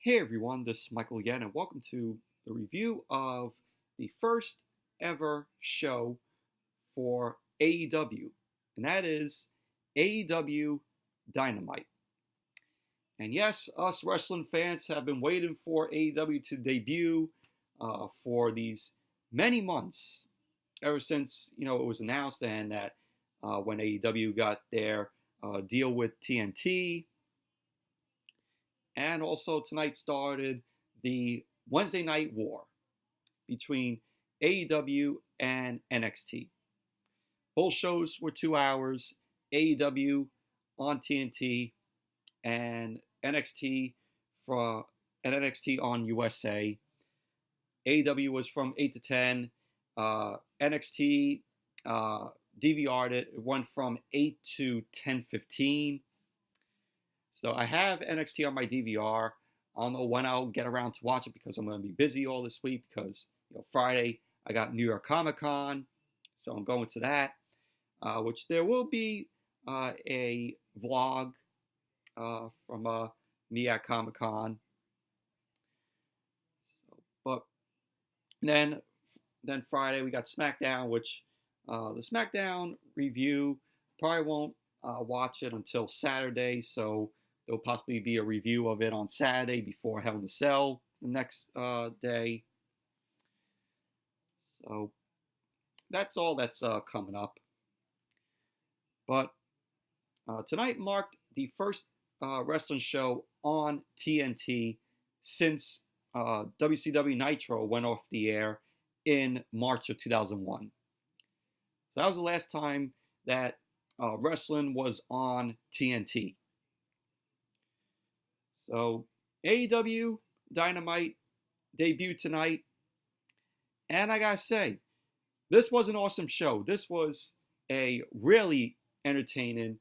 Hey everyone, this is Michael again, and welcome to the review of the first ever show for AEW, and that is AEW Dynamite. And yes, us wrestling fans have been waiting for AEW to debut for these many months, ever since it was announced and that when AEW got their deal with TNT. And also tonight started the Wednesday Night War between AEW and NXT. Both shows were 2 hours. AEW on TNT and NXT on USA. AEW was from 8 to 10. NXT DVR'd it. It went from 8 to 10:15. So I have NXT on my DVR. I don't know when I'll get around to watch it because I'm going to be busy all this week because Friday I got New York Comic Con, so I'm going to that, which there will be a vlog from me at Comic Con. But then Friday we got SmackDown, which the SmackDown review probably won't watch it until Saturday, so there'll possibly be a review of it on Saturday before Hell in a Cell the next day. So that's all that's coming up. But tonight marked the first wrestling show on TNT since WCW Nitro went off the air in March of 2001. So that was the last time that wrestling was on TNT. So AEW Dynamite debuted tonight, and I gotta say, this was an awesome show. This was a really entertaining,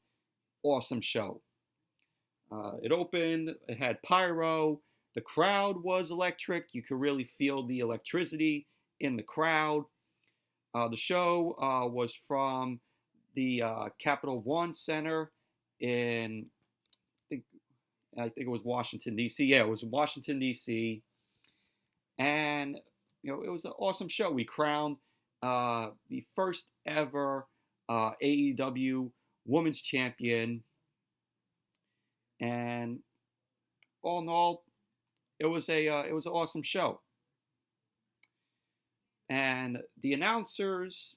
awesome show. It opened, it had pyro, the crowd was electric. You could really feel the electricity in the crowd. The show was from the Capital One Center in, I think it was Washington, D.C. Yeah, it was Washington, D.C. And, it was an awesome show. We crowned the first ever AEW Women's Champion. And all in all, it was an awesome show. And the announcers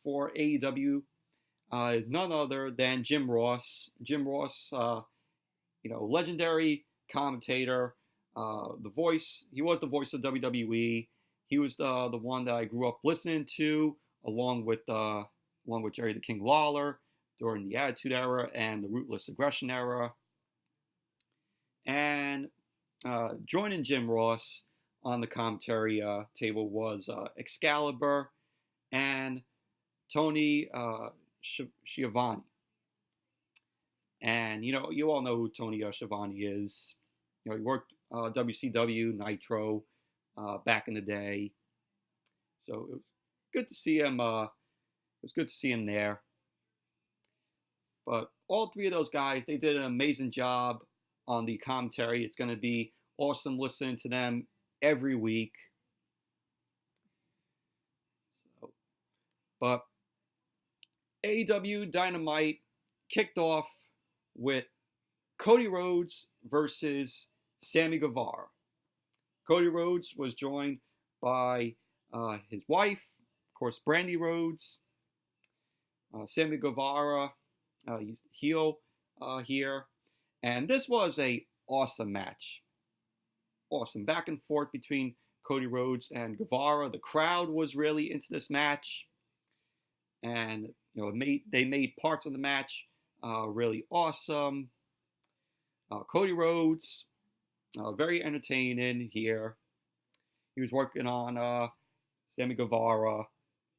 for AEW is none other than Jim Ross. Jim Ross, legendary commentator, the voice. He was the voice of WWE. He was the one that I grew up listening to, along with Jerry the King Lawler during the Attitude Era and the Ruthless Aggression Era. And joining Jim Ross on the commentary table was Excalibur and Tony Schiavone. And, you all know who Tony Schiavone is. He worked WCW Nitro back in the day. So it was good to see him. It was good to see him there. But all three of those guys, they did an amazing job on the commentary. It's going to be awesome listening to them every week. But AEW Dynamite kicked off with Cody Rhodes versus Sammy Guevara. Cody Rhodes was joined by his wife, of course, Brandy Rhodes. Sammy Guevara, he's heel here. And this was a awesome match. Awesome. Back and forth between Cody Rhodes and Guevara. The crowd was really into this match. And, they made parts of the match really awesome. Cody Rhodes, very entertaining here. He was working on Sammy Guevara.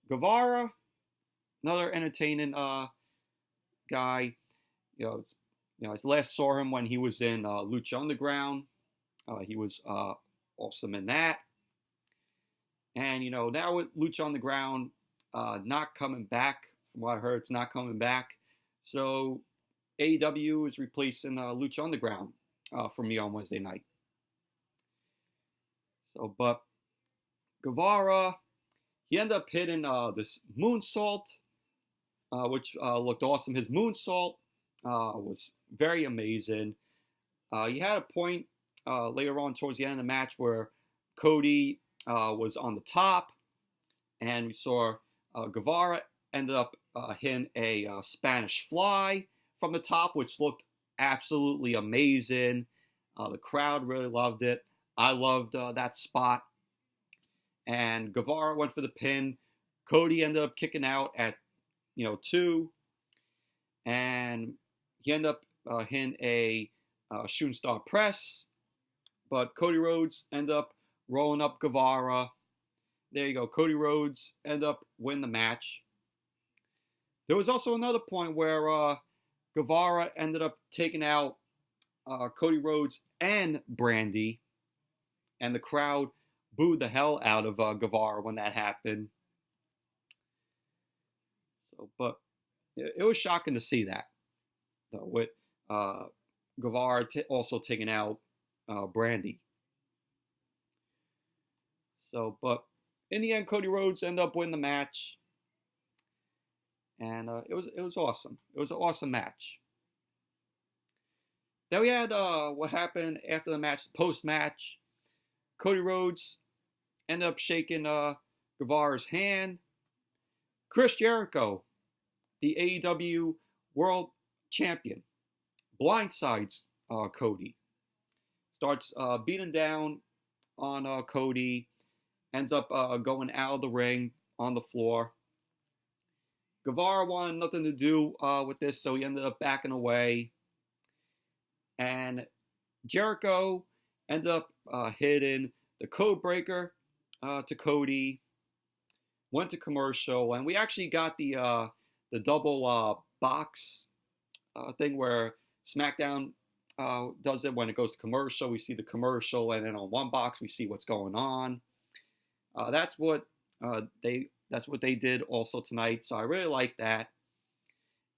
Guevara, another entertaining guy. I last saw him when he was in Lucha Underground. He was awesome in that. And, now with Lucha Underground not coming back, from what I heard, it's not coming back. So AEW is replacing Lucha Underground for me on Wednesday night. So, but Guevara, he ended up hitting this moonsault, which looked awesome. His moonsault was very amazing. He had a point later on towards the end of the match where Cody was on the top, and we saw Guevara ended up hitting a Spanish fly from the top, which looked absolutely amazing. The crowd really loved it. I loved that spot. And Guevara went for the pin. Cody ended up kicking out at 2, and he ended up hitting a shooting star press, but Cody Rhodes ended up rolling up Guevara. There you go. Cody Rhodes ended up winning the match. There was also another point where Guevara ended up taking out Cody Rhodes and Brandy, and the crowd booed the hell out of Guevara when that happened. So, but it was shocking to see that, though, with Guevara also taking out Brandy. So, but in the end, Cody Rhodes ended up winning the match, and it was awesome. It was an awesome match. Then we had what happened after the match, the post-match. Cody Rhodes ended up shaking Guevara's hand. Chris Jericho, the AEW World Champion, blindsides Cody. Starts beating down on Cody. Ends up going out of the ring on the floor. Guevara wanted nothing to do with this, so he ended up backing away. And Jericho ended up hitting the code breaker to Cody. Went to commercial, and we actually got the double box thing where SmackDown does it when it goes to commercial. We see the commercial, and then on one box we see what's going on. That's what they did also tonight. So I really like that.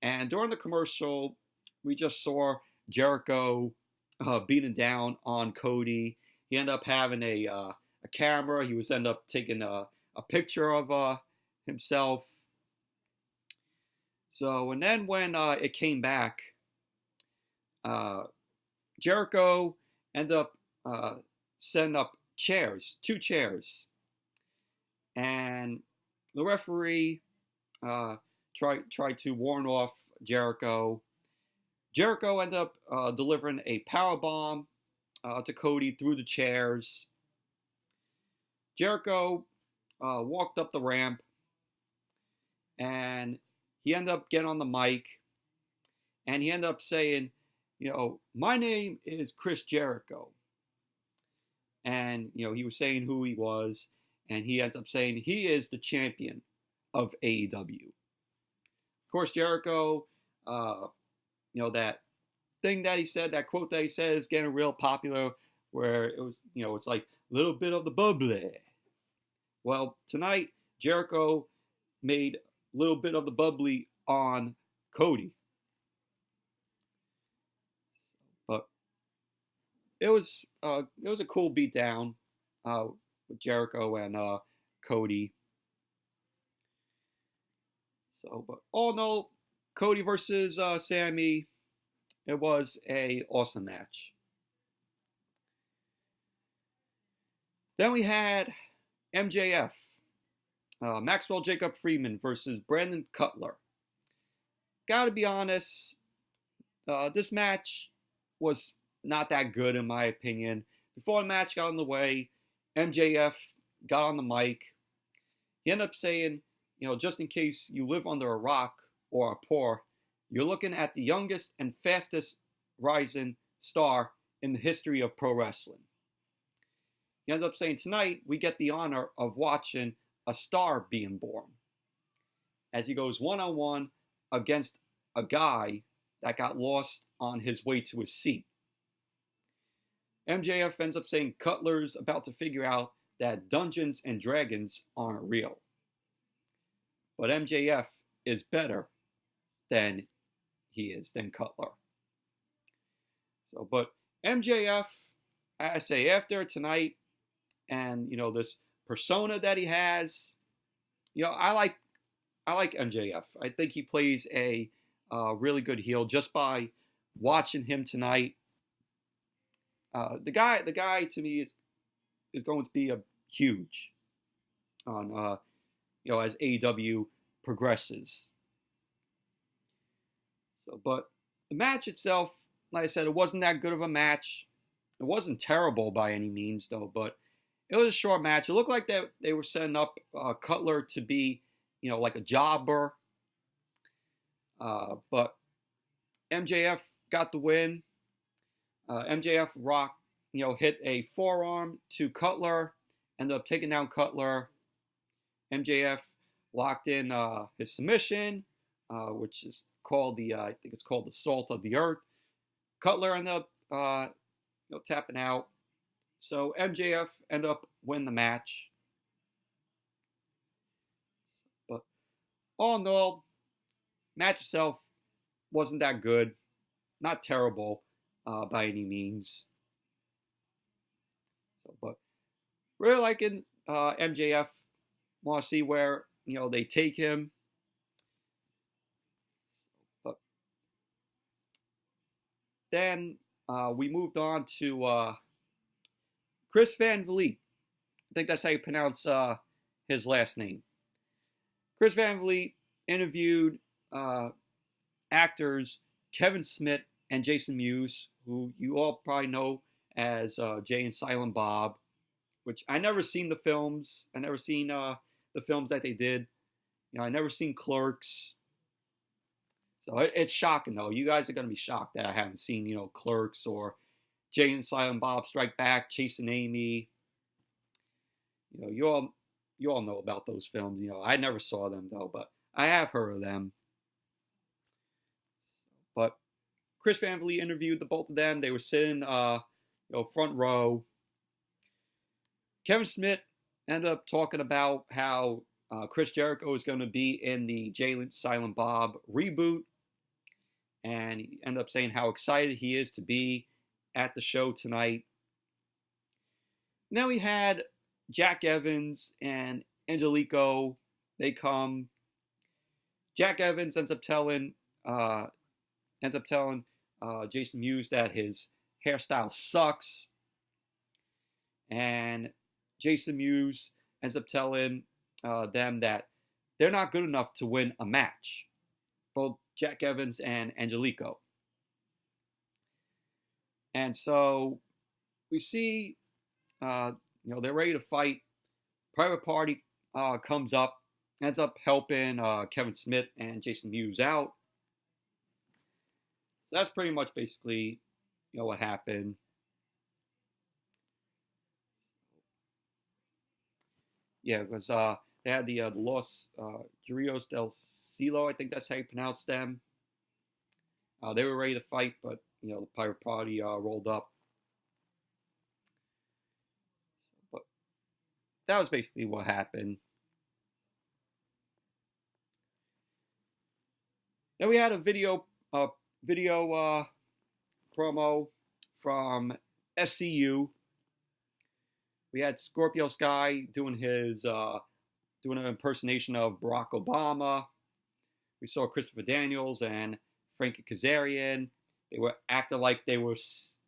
And during the commercial, we just saw Jericho beating down on Cody. He ended up having a camera. He was ended up taking a picture of himself. So, and then when it came back, Jericho ended up setting up chairs, 2 chairs. And the referee tried to warn off Jericho. Jericho ended up delivering a powerbomb to Cody through the chairs. Jericho walked up the ramp, and he ended up getting on the mic, and he ended up saying, my name is Chris Jericho. And, he was saying who he was, and he ends up saying he is the champion of AEW. Of course, Jericho, that thing that he said, that quote that he said is getting real popular, where it was, it's like a little bit of the bubbly. Well, tonight, Jericho made a little bit of the bubbly on Cody. But it was a cool beatdown with Jericho and Cody. So, but all in all, Cody versus Sammy, it was a awesome match. Then we had MJF, Maxwell Jacob Friedman versus Brandon Cutler. Gotta be honest, this match was not that good in my opinion. Before the match got on the way, MJF got on the mic. He ended up saying, just in case you live under a rock or are poor, you're looking at the youngest and fastest rising star in the history of pro wrestling. He ended up saying, tonight we get the honor of watching a star being born, as he goes one-on-one against a guy that got lost on his way to his seat. MJF ends up saying Cutler's about to figure out that Dungeons and Dragons aren't real. But MJF is better than Cutler. So, but MJF, I say after tonight, and this persona that he has. I like MJF. I think he plays a really good heel just by watching him tonight. The guy to me is going to be a huge on as AEW progresses. So, but the match itself, like I said, it wasn't that good of a match. It wasn't terrible by any means, though, but it was a short match. It looked like they were setting up Cutler to be, like a jobber. But MJF got the win. MJF hit a forearm to Cutler, ended up taking down Cutler. MJF locked in his submission, which is called I think it's called the Salt of the Earth. Cutler ended up tapping out. So MJF ended up winning the match. But all in all, match itself wasn't that good. Not terrible by any means. So, but really liking MJF. Want to see where they take him. But then we moved on to Chris Van Vliet. I think that's how you pronounce his last name. Chris Van Vliet interviewed actors Kevin Smith and Jason Mewes, who you all probably know as Jay and Silent Bob, which I never seen the films. I never seen the films that they did. I never seen Clerks. So it's shocking, though. You guys are going to be shocked that I haven't seen, Clerks or Jay and Silent Bob Strike Back, Chasing Amy. You all know about those films. I never saw them, though, but I have heard of them. But Chris Van Vliet interviewed the both of them. They were sitting, front row. Kevin Smith ended up talking about how Chris Jericho is going to be in the Jay and Silent Bob reboot. And he ended up saying how excited he is to be at the show tonight. Now we had Jack Evans and Angelico. They come. Jack Evans ends up telling Jason Mewes that his hairstyle sucks. And Jason Mewes ends up telling them that they're not good enough to win a match. Both Jack Evans and Angelico. And so we see, they're ready to fight. Private Party comes up, ends up helping Kevin Smith and Jason Mewes out. So that's pretty much basically, what happened. Yeah, because they had the Los Guerrillos del Cielo, I think that's how you pronounce them. They were ready to fight, but the Pirate Party rolled up. But that was basically what happened. Then we had a video promo from SCU. We had Scorpio Sky doing doing an impersonation of Barack Obama. We saw Christopher Daniels and Frankie Kazarian. They were acting like they were,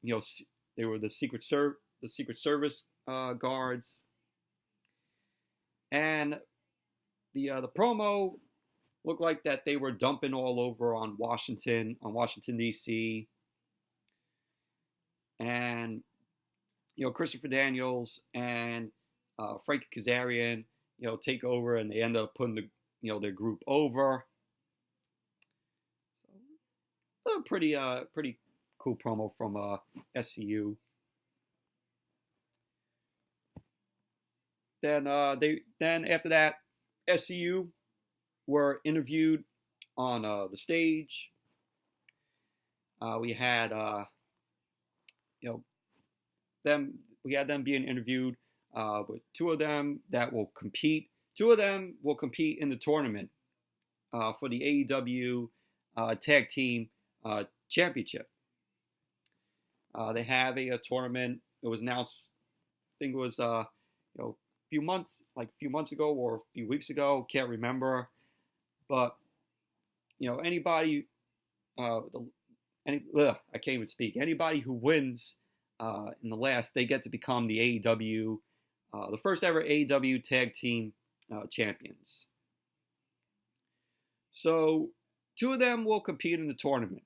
they were the Secret Service guards. And the promo looked like that they were dumping all over on Washington D.C. And Christopher Daniels and Frankie Kazarian, take over, and they end up putting their group over. So, a pretty cool promo from SCU. Then after that, SCU were interviewed on the stage. We had them. We had them being interviewed with two of them that will compete. Two of them will compete in the tournament for the AEW Tag Team Championship. They have a tournament. It was announced. I think it was few months ago or a few weeks ago, can't remember. But anybody, I can't even speak. Anybody who wins in the last, they get to become the AEW, the first ever AEW tag team champions. So 2 of them will compete in the tournament.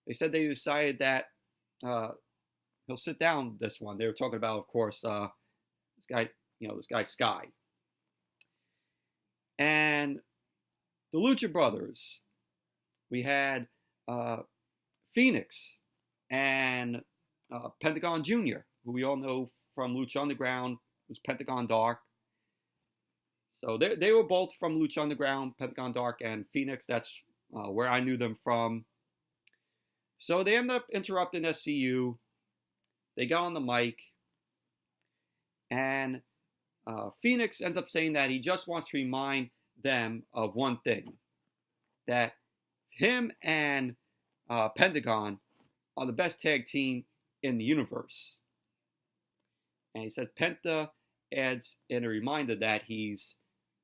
They said they decided that he'll sit down this one. They were talking about, of course, this guy Sky. And the Lucha Brothers, we had Phoenix and Pentagon Jr., who we all know from Lucha Underground, was Pentagon Dark. So they were both from Lucha Underground, Pentagon Dark, and Phoenix. That's where I knew them from. So they end up interrupting SCU. They got on the mic, and Phoenix ends up saying that he just wants to remind them of one thing, that him and Pentagon are the best tag team in the universe. And he says Penta adds in a reminder that he's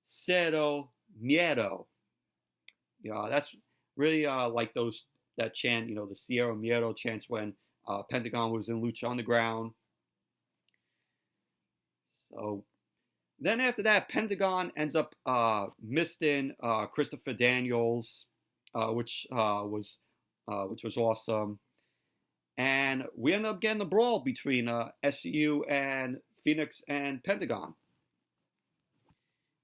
Cero Miedo. That's really like that chant, the Cero Miedo chants when Pentagon was in Lucha Underground. So then after that, Pentagon ends up misting Christopher Daniels, which was awesome. And we ended up getting a brawl between SCU and Phoenix and Pentagon.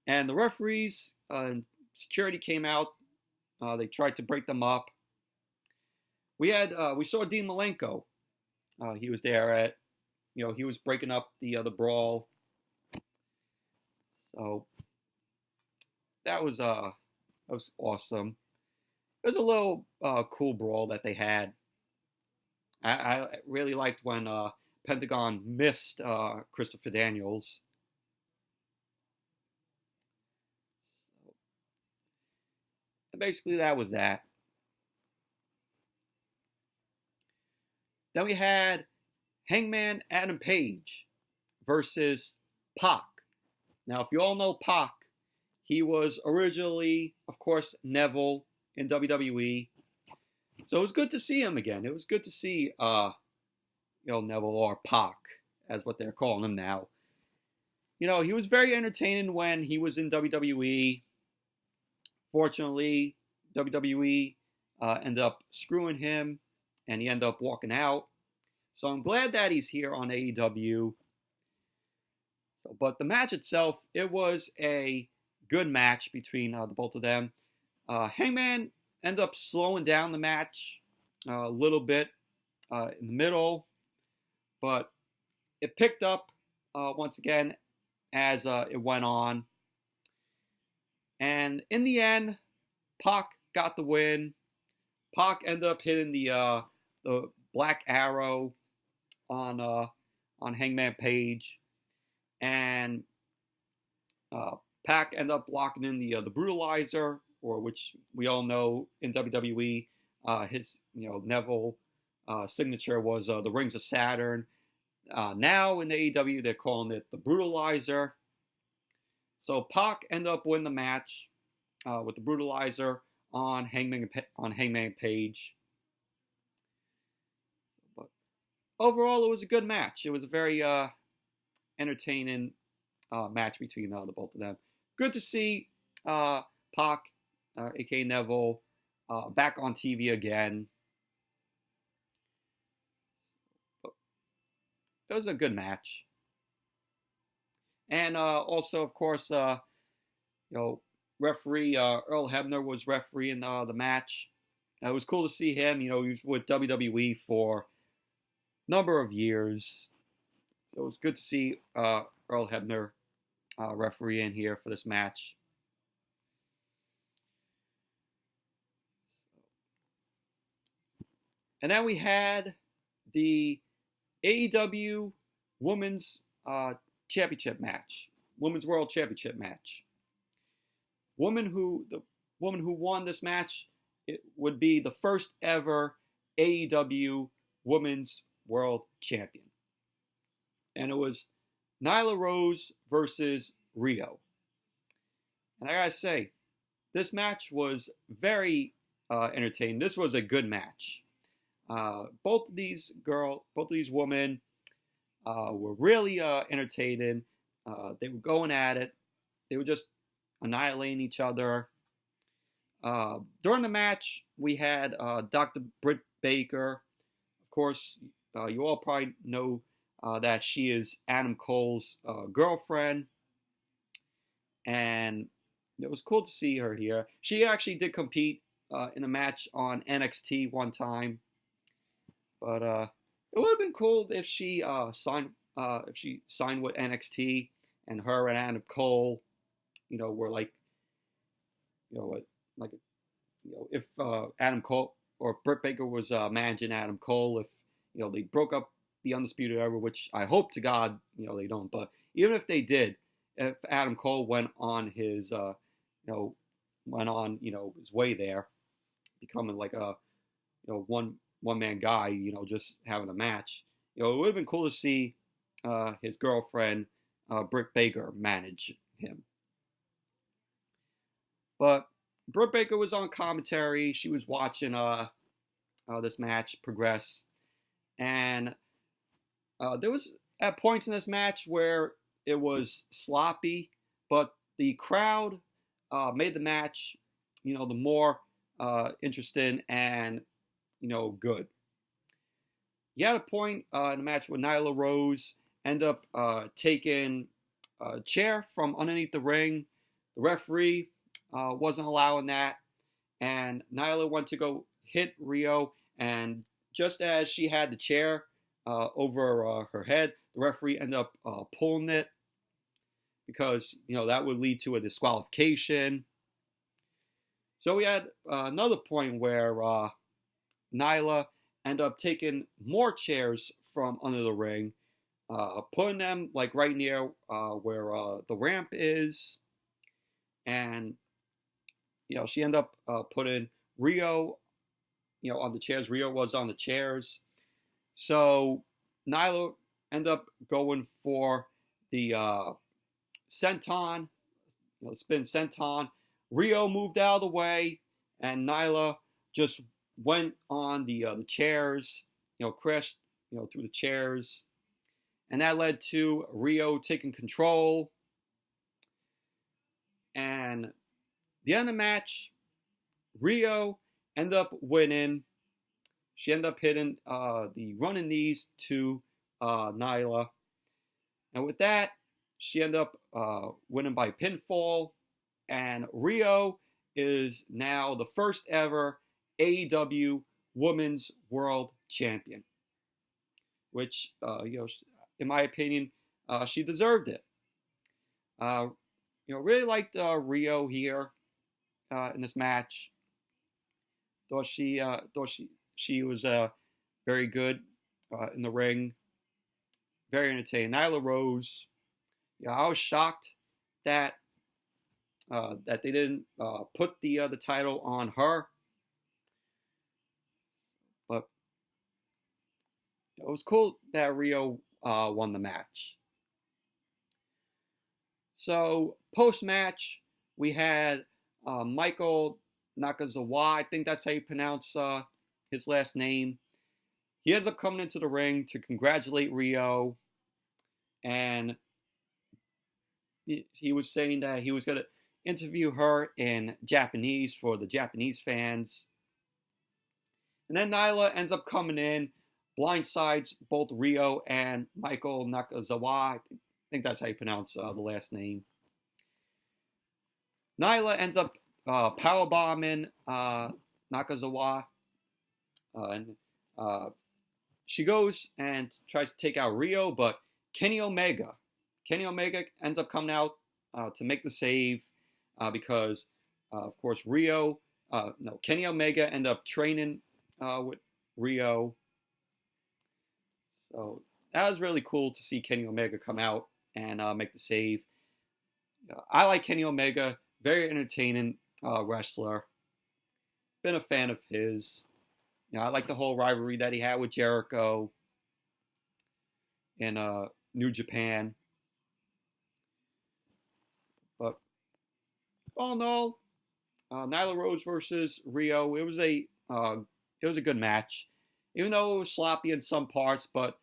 And the referees and security came out. They tried to break them up. We saw Dean Malenko. He was there he was breaking up the brawl. So that was awesome. It was a little cool brawl that they had. I really liked when Pentagon missed Christopher Daniels. And basically, that was that. Then we had Hangman Adam Page versus Pac. Now, if you all know Pac, he was originally, of course, Neville in WWE. So it was good to see him again. It was good to see, Neville, or Pac, as what they're calling him now. He was very entertaining when he was in WWE. Fortunately, WWE ended up screwing him, and he ended up walking out. So I'm glad that he's here on AEW. But the match itself, it was a good match between the both of them. Hangman ended up slowing down the match a little bit in the middle, but it picked up once again as it went on. And in the end, Pac got the win. Pac ended up hitting the Black Arrow on Hangman Page, and Pac ended up locking in the Brutalizer, or which we all know in WWE, his Neville signature was the Rings of Saturn. Now in the AEW, they're calling it the Brutalizer. So Pac ended up winning the match with the Brutalizer on Hangman Page. But overall, it was a good match. It was a very entertaining match between the both of them. Good to see Pac, aka Neville, back on TV again. But it was a good match. And also, of course, referee Earl Hebner was refereeing the match. It was cool to see him. He was with WWE for a number of years. So it was good to see Earl Hebner refereeing here for this match. And then we had the AEW Women's Championship match, Women's World Championship match. The woman who won this match, it would be the first ever AEW Women's World Champion. And it was Nyla Rose versus Riho. And I gotta say, this match was very entertaining. This was a good match. Both of these women were really entertaining. They were going at it. They were just annihilating each other. During the match, we had Dr. Britt Baker. Of course, you all probably know that she is Adam Cole's girlfriend. And it was cool to see her here. She actually did compete in a match on NXT one time. But it would have been cool if she signed with NXT, and her and Adam Cole, were like, if Adam Cole or Britt Baker was managing Adam Cole, if they broke up the Undisputed Era, which I hope to God they don't. But even if they did, if Adam Cole went on his his way there, becoming like a one man guy, just having a match, it would have been cool to see his girlfriend Britt Baker manage him. But Britt Baker was on commentary. She was watching this match progress, and there was at points in this match where it was sloppy, but the crowd made the match, the more interesting and good. You had a point in the match where Nyla Rose ended up taking a chair from underneath the ring. The referee wasn't allowing that, and Nyla went to go hit Riho, and just as she had the chair over her head, the referee ended up pulling it because that would lead to a disqualification. So we had another point where Nyla ended up taking more chairs from under the ring, putting them like right near where the ramp is, and she ended up putting Riho, on the chairs. Riho was on the chairs, so Nyla ended up going for the senton, spin senton. Riho moved out of the way, and Nyla just went on the chairs, crashed, through the chairs, and that led to Riho taking control. And the end of the match, Riho ended up winning. She ended up hitting the running knees to Nyla, and with that, she ended up winning by pinfall. And Riho is now the first ever AEW Women's World Champion, which, in my opinion, she deserved it. Really liked Riho here in this match. Thought she was very good in the ring, very entertaining. Nyla Rose, I was shocked that they didn't put the title on her, but it was cool that Riho won the match. So post-match, we had Michael Nakazawa. I think that's how you pronounce his last name. He ends up coming into the ring to congratulate Riho, and he was saying that he was going to interview her in Japanese for the Japanese fans. And then Nyla ends up coming in, blindsides both Riho and Michael Nakazawa. I think that's how you pronounce the last name. Nyla ends up powerbombing Nakazawa. And she goes and tries to take out Riho, but Kenny Omega ends up coming out to make the save. Because, of course, Kenny Omega ended up training with Riho. So that was really cool to see Kenny Omega come out and make the save. I like Kenny Omega, very entertaining wrestler. Been a fan of his. I like the whole rivalry that he had with Jericho in New Japan. all in all, Nyla Rose versus Riho. It was a good match, even though it was sloppy in some parts. But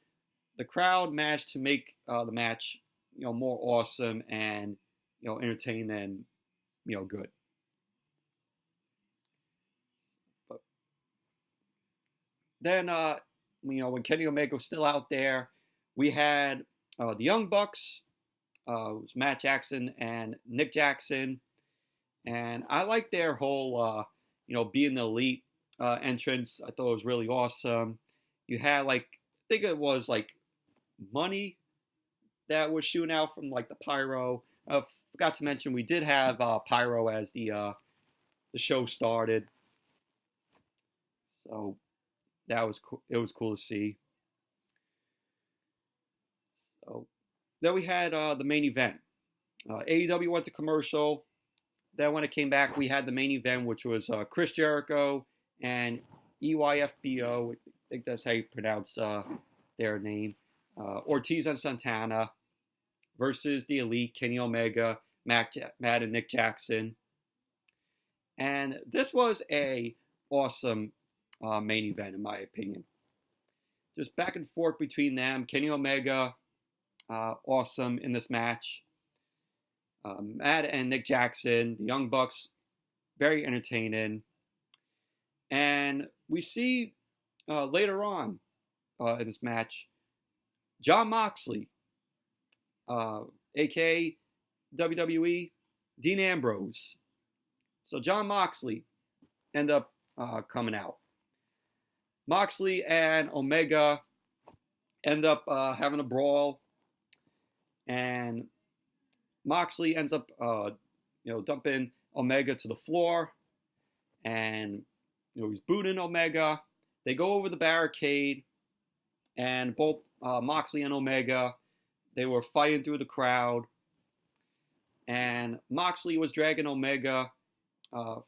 the crowd managed to make the match, more awesome and entertaining and good. But then, when Kenny Omega was still out there, we had the Young Bucks. It was Matt Jackson and Nick Jackson, and I like their whole, being the elite entrance. I thought it was really awesome. You had I think it was money that was shooting out from the pyro. Forgot to mention we did have pyro as the show started, so that was cool. It was cool to see. So then we had the main event. AEW went to commercial. Then when it came back, we had the main event, which was Chris Jericho and EYFBO. I think that's how you pronounce their name. Ortiz and Santana versus the Elite, Kenny Omega, Matt and Nick Jackson. And this was a awesome main event, in my opinion. Just back and forth between them. Kenny Omega, awesome in this match. Matt and Nick Jackson, the Young Bucks, very entertaining. And we see later on in this match, Jon Moxley, a.k.a. WWE, Dean Ambrose. So Jon Moxley end up coming out. Moxley and Omega end up having a brawl. And Moxley ends up, dumping Omega to the floor. And, he's booting Omega. They go over the barricade. And both Moxley and Omega, they were fighting through the crowd. And Moxley was dragging Omega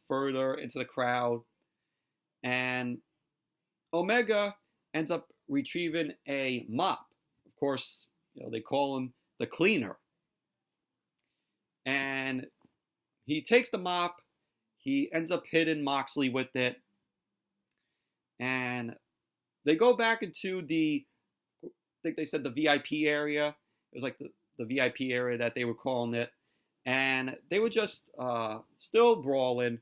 further into the crowd. And Omega ends up retrieving a mop. Of course, they call him the cleaner. And he takes the mop. He ends up hitting Moxley with it. And they go back into I think they said the VIP area. It was the VIP area that they were calling it. And they were just still brawling.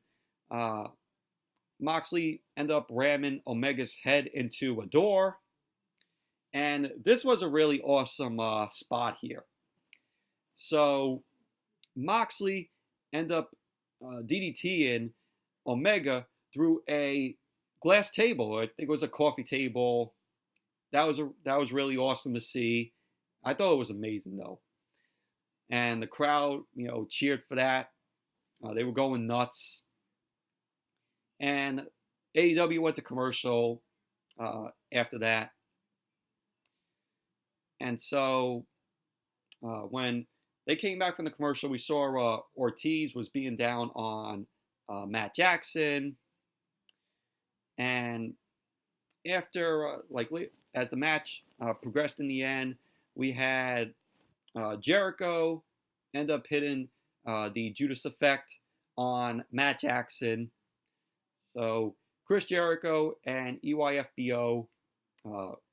Moxley ended up ramming Omega's head into a door. And this was a really awesome spot here. So Moxley ended up DDTing Omega through a glass table. I think it was a coffee table. That was really awesome to see. I thought it was amazing though. And the crowd, cheered for that. They were going nuts. And AEW went to commercial after that. And so when they came back from the commercial, we saw Ortiz was being down on Matt Jackson. And after, as the match progressed in the end, we had Jericho end up hitting the Judas Effect on Matt Jackson. So Chris Jericho and EYFBO,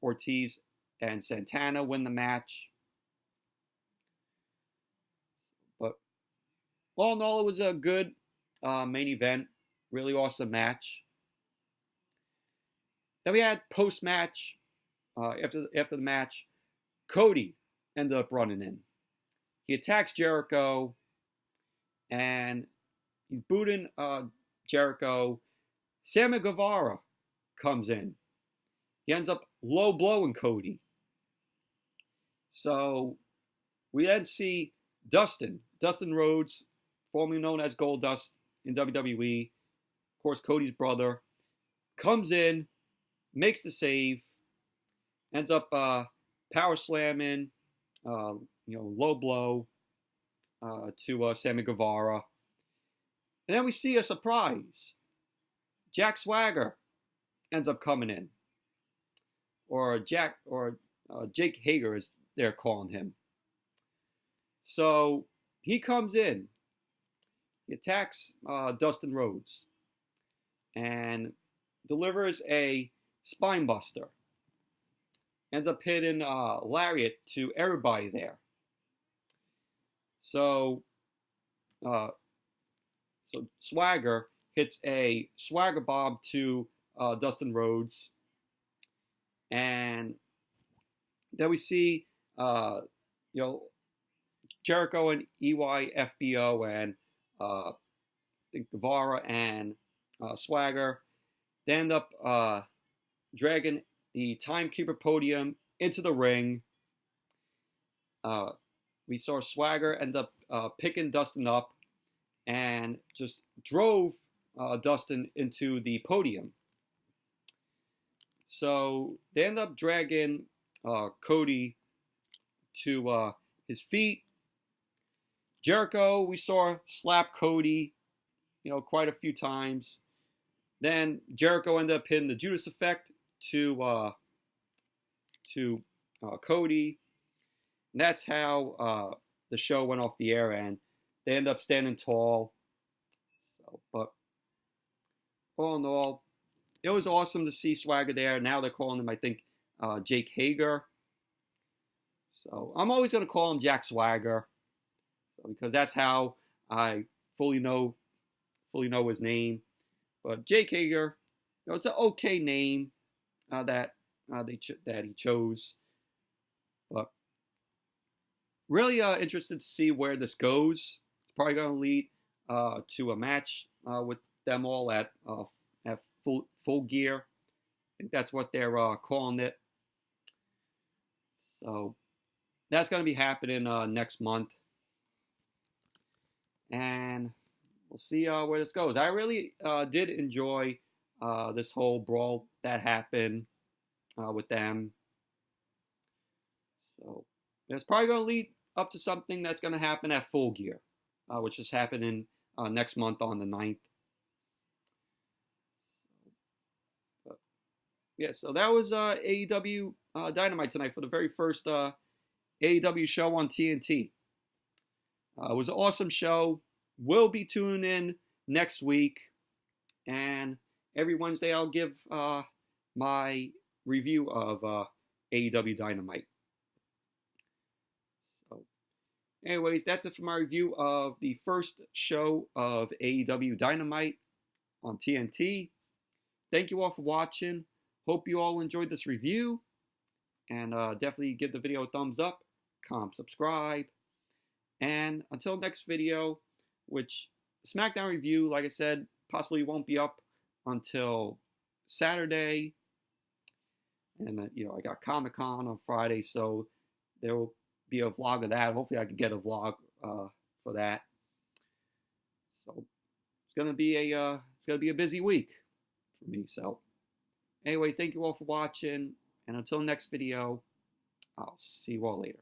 Ortiz and Santana win the match. But all in all, it was a good main event. Really awesome match. Then we had post-match, after the match, Cody ended up running in. He attacks Jericho, and he's booting Jericho. Sammy Guevara comes in. He ends up low blowing Cody. So we then see Dustin Rhodes, formerly known as Goldust in WWE, of course Cody's brother, comes in, makes the save, ends up power slamming, low blow to Sammy Guevara. And then we see a surprise. Jack Swagger ends up coming in. Or Jake Hager, as they're calling him. So he comes in. he attacks Dustin Rhodes and delivers a spine buster. Ends up hitting lariat to everybody there. So Swagger hits a Swagger bomb to Dustin Rhodes, and then we see Jericho and EYFBO and I think Guevara and Swagger. They end up dragging the Timekeeper podium into the ring. We saw Swagger end up picking Dustin up and just drove Dustin into the podium. So they end up dragging Cody to his feet. Jericho, we saw slap Cody, quite a few times. Then Jericho ended up hitting the Judas effect to Cody. And that's how the show went off the air, and they end up standing tall. So, but all in all, it was awesome to see Swagger there. Now they're calling him, I think, Jake Hager. So I'm always going to call him Jack Swagger, because that's how I fully know his name. But Jake Hager, it's an okay name that he chose. But really interested to see where this goes. It's probably going to lead to a match with them all at full gear. I think that's what they're calling it. So that's going to be happening next month. And we'll see where this goes. I really did enjoy this whole brawl that happened with them. So it's probably going to lead up to something that's going to happen at Full Gear, which is happening next month on the 9th. But, yeah, so that was AEW Dynamite tonight for the very first AEW show on TNT. It was an awesome show. We'll be tuning in next week. And every Wednesday I'll give my review of AEW Dynamite. So, anyways, that's it for my review of the first show of AEW Dynamite on TNT. Thank you all for watching. Hope you all enjoyed this review. And definitely give the video a thumbs up, comment, subscribe. And until next video, which SmackDown review, like I said, possibly won't be up until Saturday. And I got Comic-Con on Friday, so there will be a vlog of that. Hopefully I can get a vlog for that. So it's gonna be a busy week for me. So anyways, thank you all for watching, and until next video, I'll see you all later.